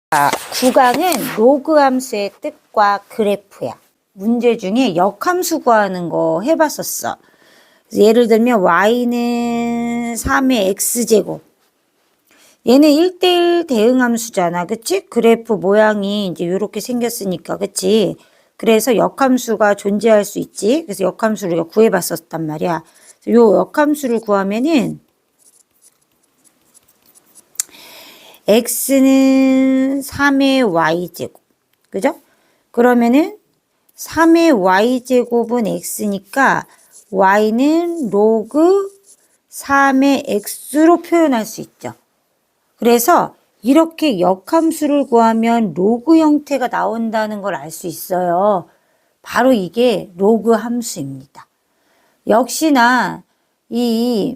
구간은 로그 함수의 뜻과 그래프야. 문제 중에 역함수 구하는 거 해봤었어. 예를 들면 y는 3의 x제곱. 얘는 1대1 대응함수잖아. 그치? 그래프 모양이 이제 이렇게 생겼으니까. 그치? 그래서 역함수가 존재할 수 있지. 그래서 역함수를 우리가 구해봤었단 말이야. 요 역함수를 구하면은 x는 3의 y제곱. 그죠? 그러면은 3의 y제곱은 x니까 y는 로그 3의 x로 표현할 수 있죠. 그래서 이렇게 역함수를 구하면 로그 형태가 나온다는 걸 알 수 있어요. 바로 이게 로그 함수입니다. 역시나 이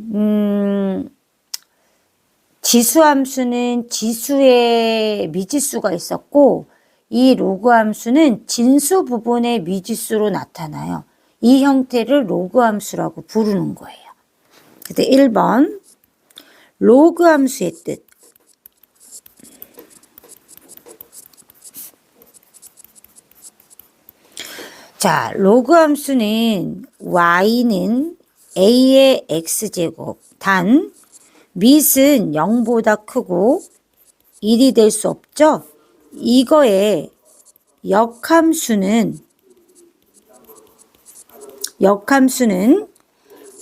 지수함수는 지수의 미지수가 있었고 이 로그 함수는 진수 부분의 미지수로 나타나요. 이 형태를 로그 함수라고 부르는 거예요. 그래서 1번 로그 함수의 뜻. 자, 로그 함수는 y는 a의 x제곱 단 밑은 0보다 크고 1이 될 수 없죠? 이거의 역함수는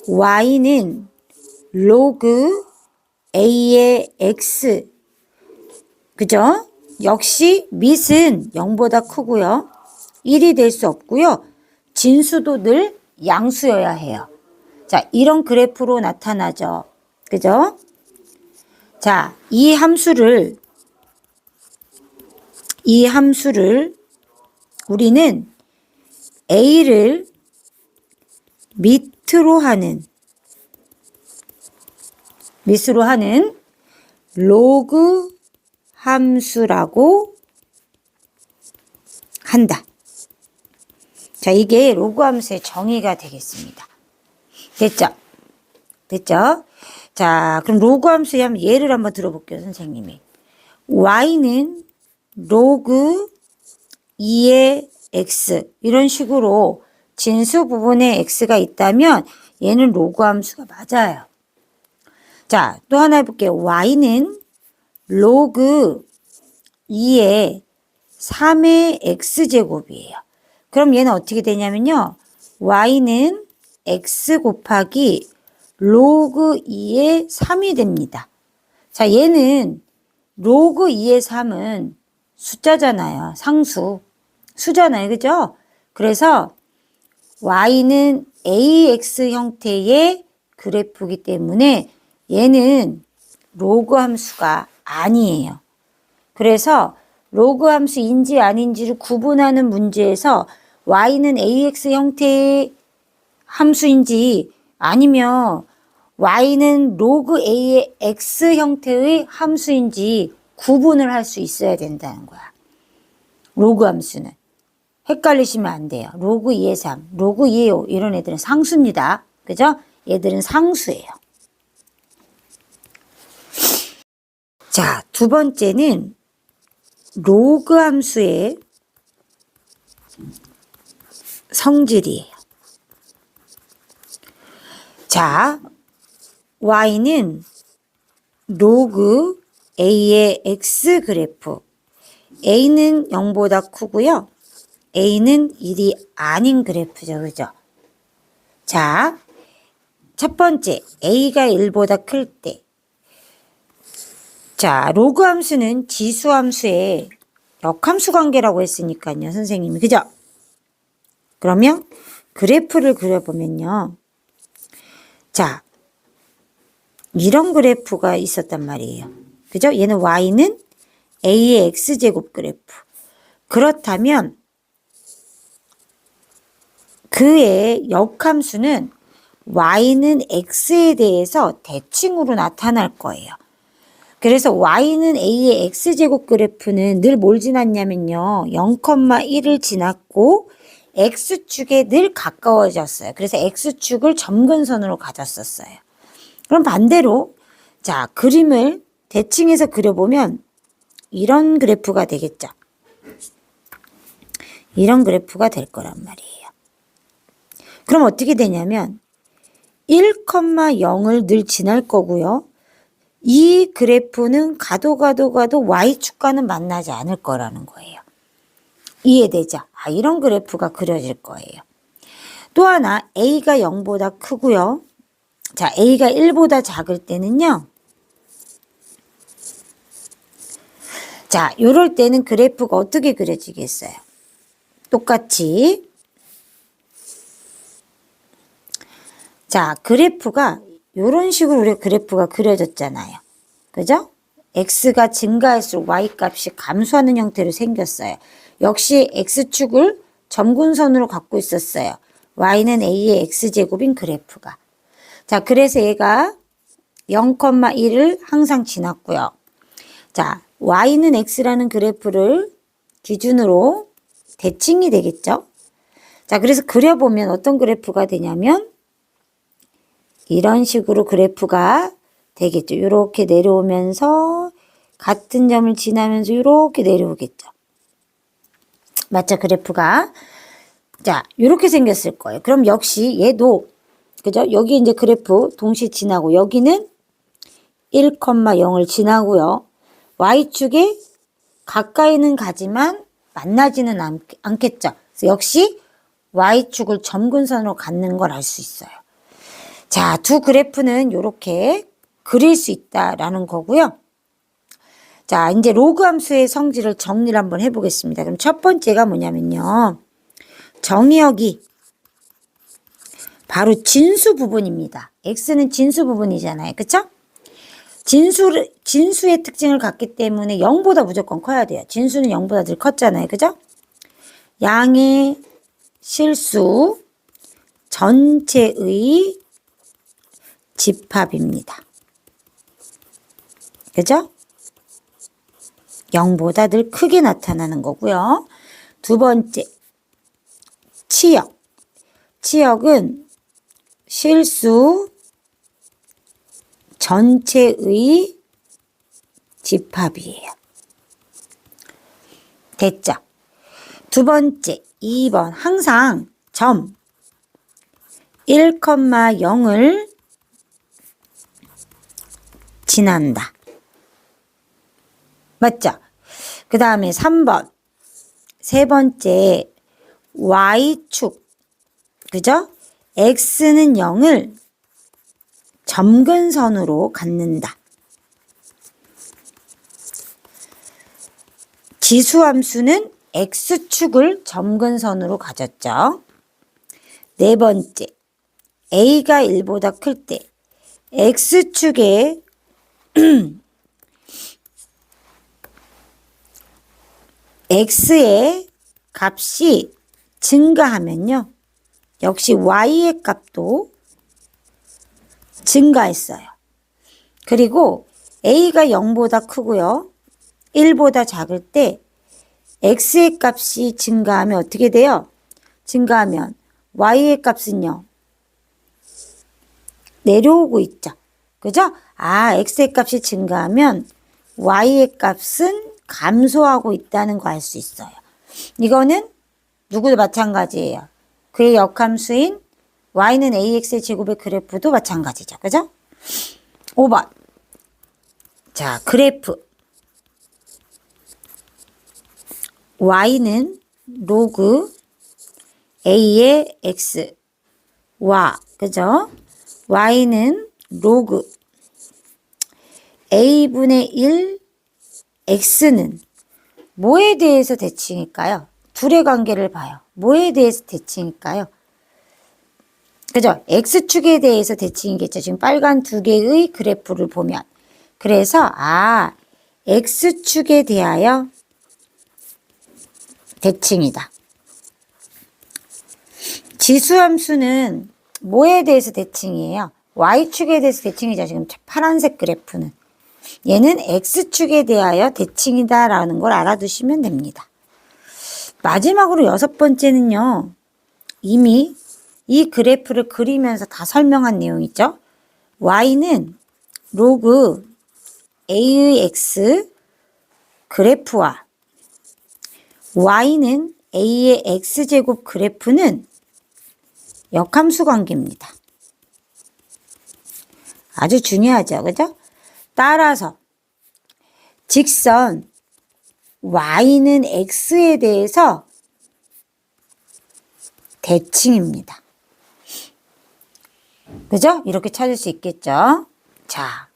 y는 로그 a의 x. 그죠? 역시 밑은 0보다 크고요. 1이 될 수 없고요. 진수도 늘 양수여야 해요. 자, 이런 그래프로 나타나죠. 그죠? 자, 이 함수를 우리는 a를 밑으로 하는 로그 함수라고 한다. 자, 이게 로그 함수의 정의가 되겠습니다. 됐죠? 자, 그럼 로그 함수의 한번 예를 한번 들어볼게요, 선생님이. y는 로그 2의 x 이런 식으로 진수 부분에 x가 있다면 얘는 로그 함수가 맞아요. 자, 또 하나 해볼게요. y는 로그 2의 3의 x제곱이에요. 그럼 얘는 어떻게 되냐면요. y는 x 곱하기 로그 2의 3이 됩니다. 자, 얘는 로그 2의 3은 숫자잖아요. 상수. 수잖아요. 그죠? 그래서 y는 ax 형태의 그래프이기 때문에 얘는 로그 함수가 아니에요. 그래서 로그 함수인지 아닌지를 구분하는 문제에서 y는 ax 형태의 함수인지 아니면 y는 로그 a의 x 형태의 함수인지 구분을 할 수 있어야 된다는 거야. 로그 함수는. 헷갈리시면 안 돼요. 로그 2의 3, 로그 2의 5 이런 애들은 상수입니다. 그죠? 얘들은 상수예요. 자, 두 번째는 로그 함수의 성질이에요. 자, y는 로그 a의 x 그래프. a는 0보다 크고요. a는 1이 아닌 그래프죠. 그죠? 자, 첫 번째 a가 1보다 클 때. 자, 로그 함수는 지수 함수의 역함수 관계라고 했으니까요. 선생님이. 그죠? 그러면 그래프를 그려보면요. 자, 이런 그래프가 있었단 말이에요. 그죠? 얘는 y는 a의 x제곱 그래프. 그렇다면 그의 역함수는 y는 x에 대해서 대칭으로 나타날 거예요. 그래서 y는 a의 x제곱 그래프는 늘 뭘 지났냐면요. 0,1을 지났고 x축에 늘 가까워졌어요. 그래서 x축을 점근선으로 가졌었어요. 그럼 반대로 자, 그림을 대칭해서 그려보면 이런 그래프가 되겠죠. 이런 그래프가 될 거란 말이에요. 그럼 어떻게 되냐면 1,0을 늘 지날 거고요. 이 그래프는 가도 Y축과는 만나지 않을 거라는 거예요. 이해되죠? 아, 이런 그래프가 그려질 거예요. 또 하나 A가 0보다 크고요. 자, A가 1보다 작을 때는요. 자, 요럴 때는 그래프가 어떻게 그려지겠어요? 똑같이. 자, 그래프가 요런 식으로 우리가 그래프가 그려졌잖아요. 그죠? X가 증가할수록 Y 값이 감소하는 형태로 생겼어요. 역시 X축을 점근선으로 갖고 있었어요. Y는 A의 X제곱인 그래프가. 자, 그래서 얘가 0,1을 항상 지났고요. 자, Y는 X라는 그래프를 기준으로 대칭이 되겠죠? 자, 그래서 그려보면 어떤 그래프가 되냐면 이런 식으로 그래프가 되겠죠. 이렇게 내려오면서 같은 점을 지나면서 이렇게 내려오겠죠. 맞죠? 그래프가. 자, 이렇게 생겼을 거예요. 그럼 역시 얘도, 그죠? 여기 이제 그래프 동시에 지나고 여기는 1,0을 지나고요. Y축에 가까이는 가지만 만나지는 않겠죠. 그래서 역시 Y축을 점근선으로 갖는 걸 알 수 있어요. 자, 두 그래프는 이렇게 그릴 수 있다라는 거고요. 자, 이제 로그 함수의 성질을 정리를 한번 해보겠습니다. 그럼 첫 번째가 뭐냐면요. 정의역이 바로 진수 부분입니다. X는 진수 부분이잖아요. 그쵸? 진수의 특징을 갖기 때문에 0보다 무조건 커야 돼요. 진수는 0보다 늘 컸잖아요. 그죠? 양의 실수 전체의 집합입니다. 그죠? 0보다 늘 크게 나타나는 거고요. 두 번째, 치역. 치역은 실수 전체의 집합이에요. 됐죠? 두 번째, 2번. 항상 점 1,0을 지난다. 맞죠? 그 다음에 3번. 세 번째, Y축. 그죠? X는 0을 점근선으로 갖는다. 지수함수는 X축을 점근선으로 가졌죠. 네 번째, A가 1보다 클 때 X축에 X의 값이 증가하면요. 역시 Y의 값도 증가했어요. 그리고 A가 0보다 크고요. 1보다 작을 때 X의 값이 증가하면 어떻게 돼요? 증가하면 Y의 값은요. 내려오고 있죠. 그죠? 아, X의 값이 증가하면 Y의 값은 감소하고 있다는 거 알 수 있어요. 이거는 누구도 마찬가지예요. 그의 역함수인 Y는 AX의 제곱의 그래프도 마찬가지죠. 그죠? 5번. 자, 그래프. Y는 로그 A의 X와, 그죠? Y는 로그 A분의 1 X는 뭐에 대해서 대칭일까요? 둘의 관계를 봐요. 뭐에 대해서 대칭일까요? 그죠? X축에 대해서 대칭이겠죠. 지금 빨간 두 개의 그래프를 보면. 그래서 X축에 대하여 대칭이다. 지수함수는 뭐에 대해서 대칭이에요? Y축에 대해서 대칭이죠. 지금 파란색 그래프는. 얘는 X축에 대하여 대칭이다라는 걸 알아두시면 됩니다. 마지막으로 여섯 번째는요. 이미 이 그래프를 그리면서 다 설명한 내용이죠. Y는 로그 A의 X, 그래프와 y는 a의 x제곱 그래프는 역함수 관계입니다. 아주 중요하죠. 그죠? 따라서 직선 y는 x에 대해서 대칭입니다. 그죠? 이렇게 찾을 수 있겠죠? 자,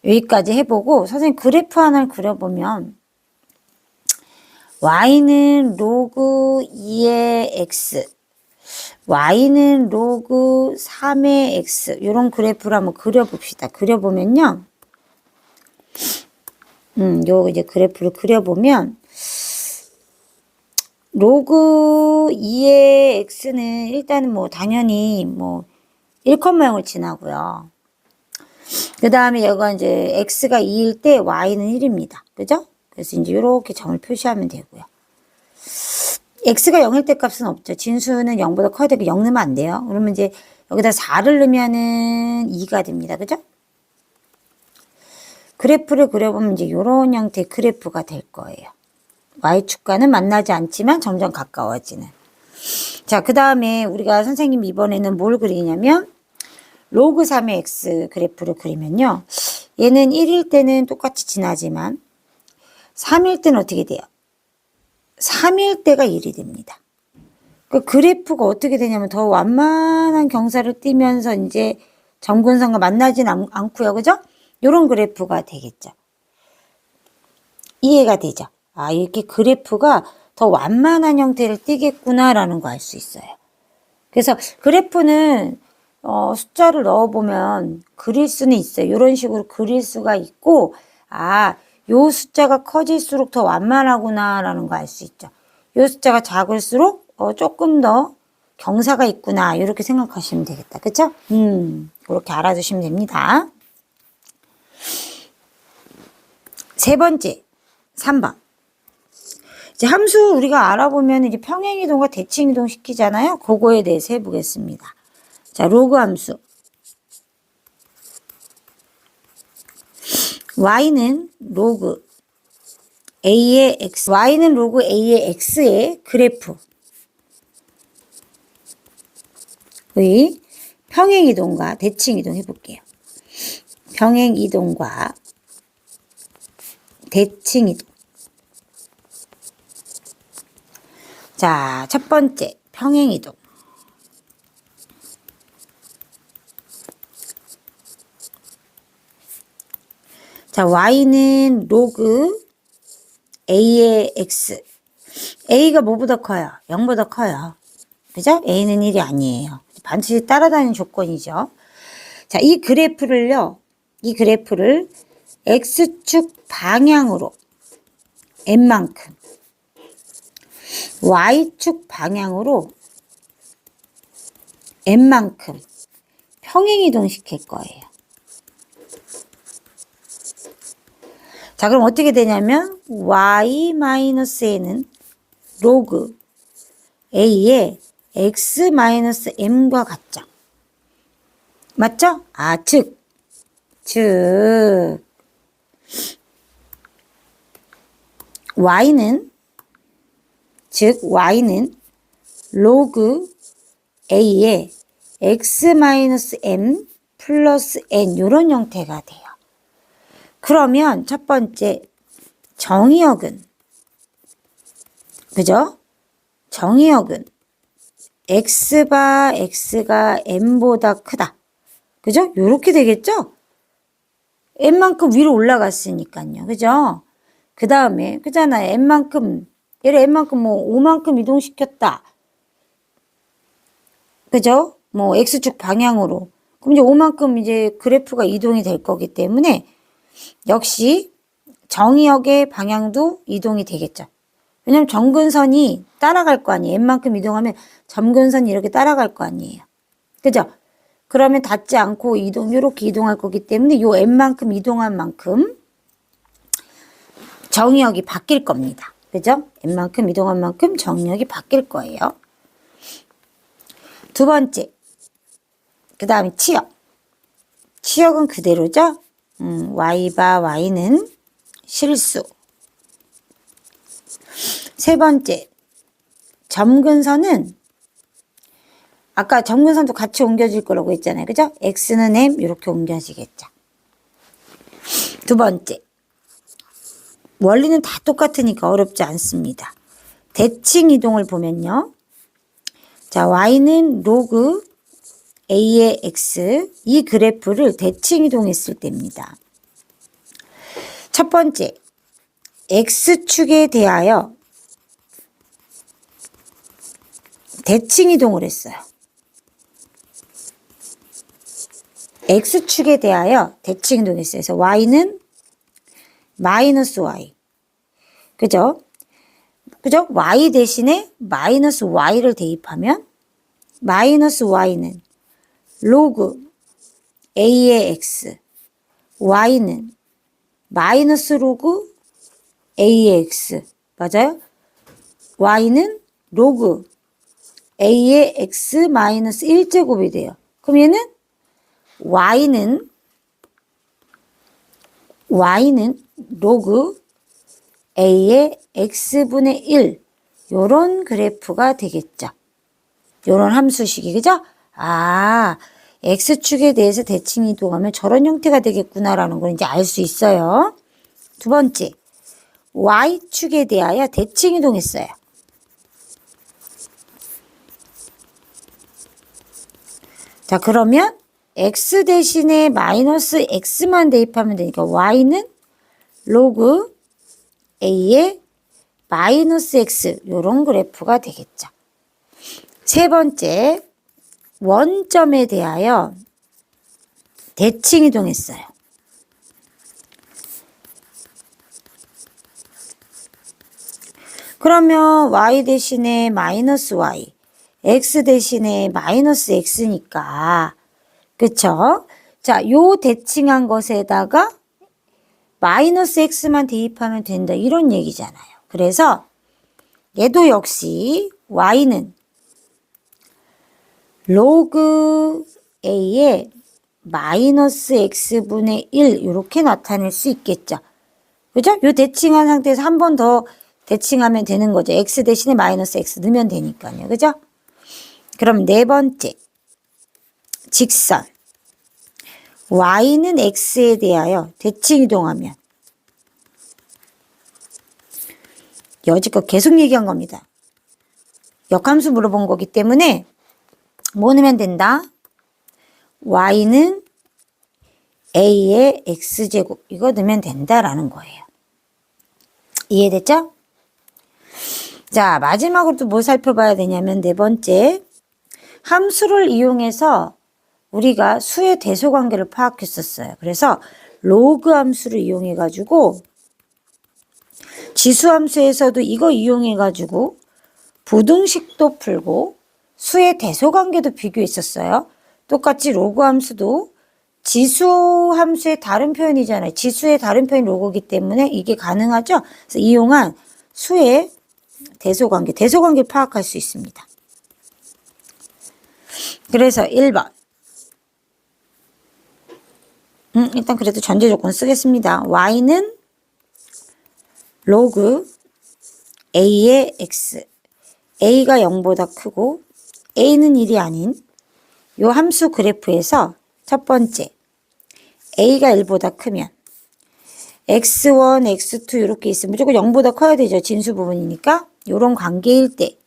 여기까지 해보고 선생님 그래프 하나를 그려보면 y는 로그 2의 x, y는 로그 3의 x 이런 그래프를 한번 그려봅시다. 그려보면요. 요 이제 그래프를 그려보면 로그 2의 x는 일단은 뭐 당연히 뭐 1,0을 지나고요. 그 다음에 여기가 이제 x가 2일 때 y는 1입니다. 그죠? 그래서 이제 이렇게 점을 표시하면 되고요. x가 0일 때 값은 없죠. 진수는 0보다 커야 되고 0 넣으면 안 돼요. 그러면 이제 여기다 4를 넣으면은 2가 됩니다. 그죠? 그래프를 그려보면 이제 이런 형태의 그래프가 될 거예요. y축과는 만나지 않지만 점점 가까워지는. 자, 그 다음에 우리가 선생님 이번에는 뭘 그리냐면 로그 3의 x 그래프를 그리면요. 얘는 1일 때는 똑같이 지나지만 3일 때는 어떻게 돼요? 3일 때가 1이 됩니다. 그 그래프가 어떻게 되냐면 더 완만한 경사를 띠면서 이제 점근선과 만나진 않고요. 그죠? 요런 그래프가 되겠죠. 이해가 되죠? 아, 이렇게 그래프가 더 완만한 형태를 띠겠구나라는 거 알 수 있어요. 그래서 그래프는 숫자를 넣어보면 그릴 수는 있어요. 이런 식으로 그릴 수가 있고, 아, 요 숫자가 커질수록 더 완만하구나라는 거 알 수 있죠. 요 숫자가 작을수록 조금 더 경사가 있구나 이렇게 생각하시면 되겠다. 그쵸? 그렇게 알아두시면 됩니다. 세 번째, 3번. 이제 함수 우리가 알아보면 이제 평행이동과 대칭이동 시키잖아요. 그거에 대해서 해보겠습니다. 자, 로그 함수. y는 로그 a의 x, y는 로그 a의 x의 그래프의 평행이동과 대칭이동 해볼게요. 평행이동과 대칭이동. 자, 첫 번째 평행이동. 자, y는 로그 a의 x. a가 뭐보다 커요? 0보다 커요. 그죠? a는 1이 아니에요. 반드시 따라다니는 조건이죠. 자, 이 그래프를 x축 방향으로 n만큼, y축 방향으로 n만큼 평행이동 시킬 거예요. 자, 그럼 어떻게 되냐면 y-n은 로그 a의 x-m과 같죠? 맞죠? 아, 즉 y는 로그 a의 x-m 플러스 n 이런 형태가 돼요. 그러면 첫 번째 정의역은 그죠? 정의역은 x가 m보다 크다. 그죠? 요렇게 되겠죠? n만큼 위로 올라갔으니까요. 그죠? 그 다음에 그잖아요. n만큼 얘를 n만큼 뭐 5만큼 이동시켰다. 그죠? 뭐 x축 방향으로. 그럼 이제 5만큼 이제 그래프가 이동이 될 거기 때문에 역시 정의역의 방향도 이동이 되겠죠. 왜냐면 점근선이 따라갈 거 아니에요. n만큼 이동하면 점근선이 이렇게 따라갈 거 아니에요. 그죠? 그러면 닿지 않고 이렇게 이동할 거기 때문에 요 n만큼 이동한 만큼 정의역이 바뀔 겁니다. 그죠? n만큼 이동한 만큼 정의역이 바뀔 거예요. 두 번째, 그 다음에 치역. 치역은 그대로죠? y는 실수. 세 번째, 점근선은 아까 점근선도 같이 옮겨질 거라고 했잖아요. 그죠? x는 m 이렇게 옮겨지겠죠. 두 번째, 원리는 다 똑같으니까 어렵지 않습니다. 대칭 이동을 보면요. 자, y는 로그 a의 x, 이 그래프를 대칭 이동했을 때입니다. 첫 번째, x축에 대하여 대칭 이동을 했어요. x축에 대하여 대칭 이동했어요. 그래서 y는 마이너스 y. 그죠? 그죠? y 대신에 마이너스 y를 대입하면 마이너스 y는 로그 a의 x, y는 마이너스 로그 a의 x. 맞아요? y는 로그 a의 x 마이너스 1제곱이 돼요. 그럼 얘는 y는 로그 a의 x분의 1 요런 그래프가 되겠죠. 요런 함수식이 그죠? 아, x축에 대해서 대칭 이동하면 저런 형태가 되겠구나라는 걸 이제 알 수 있어요. 두 번째, y축에 대하여 대칭 이동했어요. 자, 그러면 x 대신에 마이너스 x만 대입하면 되니까 y는 로그 a의 마이너스 x 요런 그래프가 되겠죠. 세 번째, 원점에 대하여 대칭 이동했어요. 그러면 y 대신에 마이너스 y, x 대신에 마이너스 x니까 그쵸? 자, 요 대칭한 것에다가 마이너스 x만 대입하면 된다 이런 얘기잖아요. 그래서 얘도 역시 y는 로그 a의 마이너스 x분의 1 이렇게 나타낼 수 있겠죠. 그죠? 요 대칭한 상태에서 한 번 더 대칭하면 되는 거죠. x 대신에 마이너스 x 넣으면 되니까요. 그죠? 그럼 네 번째, 직선. y는 x에 대하여 대칭 이동하면 여지껏 계속 얘기한 겁니다. 역함수 물어본 거기 때문에 뭐 넣으면 된다? y는 a의 x제곱 이거 넣으면 된다라는 거예요. 이해됐죠? 자, 마지막으로 또 뭐 살펴봐야 되냐면 네 번째, 함수를 이용해서 우리가 수의 대소관계를 파악했었어요. 그래서 로그 함수를 이용해 가지고 지수함수에서도 이거 이용해 가지고 부등식도 풀고 수의 대소관계도 비교했었어요. 똑같이 로그 함수도 지수 함수의 다른 표현이잖아요. 지수의 다른 표현이 로그이기 때문에 이게 가능하죠. 그래서 이용한 수의 대소관계 파악할 수 있습니다. 그래서 1번. 일단 그래도 전제조건 쓰겠습니다. y는 로그 a의 x. a가 0보다 크고 a는 1이 아닌 요 함수 그래프에서 첫 번째 a가 1보다 크면 x1, x2 이렇게 있으면 무조건 0보다 커야 되죠. 진수 부분이니까. 요런 관계일 때.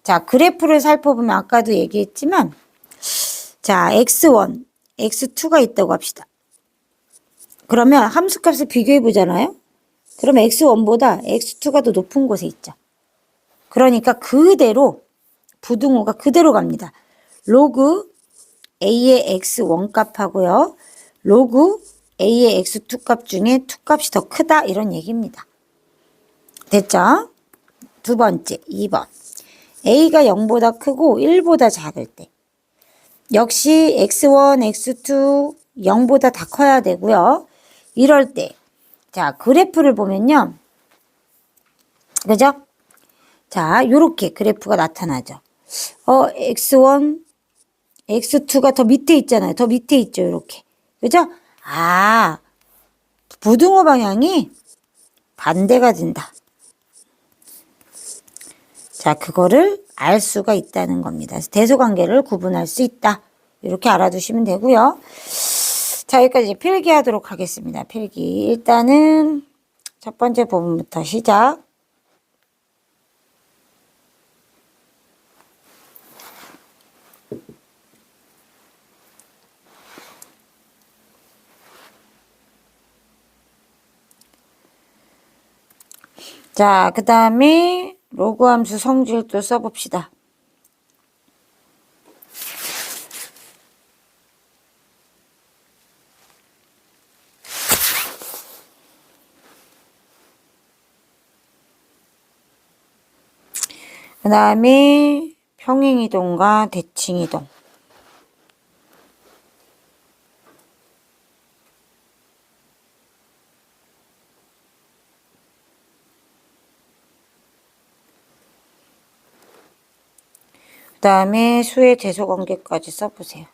자, 그래프를 살펴보면 아까도 얘기했지만 자, x1, x2가 있다고 합시다. 그러면 함수값을 비교해 보잖아요. 그러면 x1보다 x2가 더 높은 곳에 있죠. 그러니까 그대로 부등호가 그대로 갑니다. 로그 a의 x1 값하고요. 로그 a의 x2 값 중에 2 값이 더 크다 이런 얘기입니다. 됐죠? 두 번째 2번. a가 0보다 크고 1보다 작을 때. 역시 x1, x2 0보다 다 커야 되고요. 이럴 때. 자, 그래프를 보면요. 그죠? 자, 요렇게 그래프가 나타나죠. x1, x2가 더 밑에 있잖아요. 더 밑에 있죠. 요렇게. 그죠? 아, 부등호 방향이 반대가 된다. 자, 그거를 알 수가 있다는 겁니다. 대소관계를 구분할 수 있다. 이렇게 알아두시면 되고요. 자, 여기까지 필기하도록 하겠습니다. 필기. 일단은 첫 번째 부분부터 시작. 자, 그 다음에 로그 함수 성질도 써봅시다. 그 다음에 평행이동과 대칭이동. 그 다음에 수의 대소관계까지 써보세요.